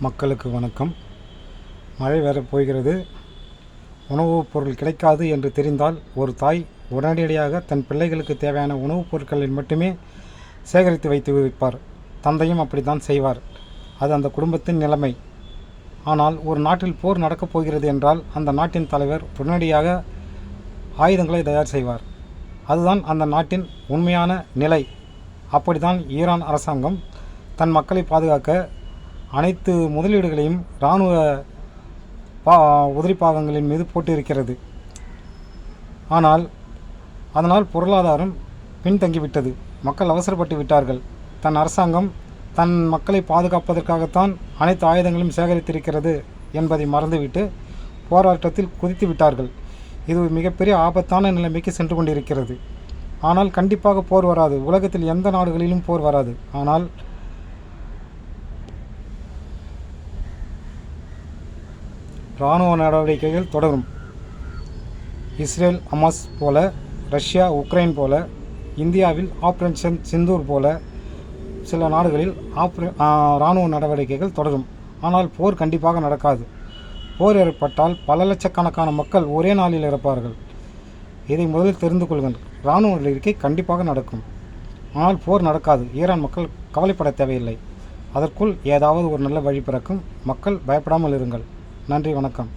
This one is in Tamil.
மக்களுக்கு வணக்கம். மழை வேற போகிறது. உணவுப் பொருள் கிடைக்காது என்று தெரிந்தால் ஒரு தாய் உடனடியாக தன் பிள்ளைகளுக்கு தேவையான உணவுப் பொருட்களில் மட்டுமே சேகரித்து வைத்து வைப்பார். தந்தையும் அப்படித்தான் செய்வார். அது அந்த குடும்பத்தின் நிலைமை. ஆனால் ஒரு நாட்டில் போர் நடக்கப் போகிறது என்றால் அந்த நாட்டின் தலைவர் உடனடியாக ஆயுதங்களை தயார் செய்வார். அதுதான் அந்த நாட்டின் உண்மையான நிலை. அப்படித்தான் ஈரான் அரசாங்கம் தன் மக்களை பாதுகாக்க அனைத்து முதலீடுகளையும் இராணுவ உதிரிப்பாகங்களின் மீது போட்டு இருக்கிறது. ஆனால் அதனால் பொருளாதாரம் பின்தங்கிவிட்டது. மக்கள் அவசரப்பட்டு விட்டார்கள். தன் அரசாங்கம் தன் மக்களை பாதுகாப்பதற்காகத்தான் அனைத்து ஆயுதங்களும் சேகரித்திருக்கிறது என்பதை மறந்துவிட்டு போராட்டத்தில் குதித்து விட்டார்கள். இது மிகப்பெரிய ஆபத்தான நிலைமைக்கு சென்று கொண்டிருக்கிறது. ஆனால் கண்டிப்பாக போர் வராது. உலகத்தில் எந்த நாடுகளிலும் போர் வராது. ஆனால் இராணுவ நடவடிக்கைகள் தொடரும். இஸ்ரேல் ஹமாஸ் போல, ரஷ்யா உக்ரைன் போல, இந்தியாவில் ஆப்ரேஷன் சிந்தூர் போல சில நாடுகளில் இராணுவ நடவடிக்கைகள் தொடரும். ஆனால் போர் கண்டிப்பாக நடக்காது. போர் ஏற்பட்டால் பல லட்சக்கணக்கான மக்கள் ஒரே நாளில் இறப்பார்கள். இதை முதலில் தெரிந்து கொள்ளுங்கள். இராணுவ நடவடிக்கை கண்டிப்பாக நடக்கும். ஆனால் போர் நடக்காது. ஈரான் மக்கள் கவலைப்பட தேவையில்லை. அதற்குள் ஏதாவது ஒரு நல்ல வழி பிறக்கும். மக்கள் பயப்படாமல் இருங்கள். நன்றி, வணக்கம்.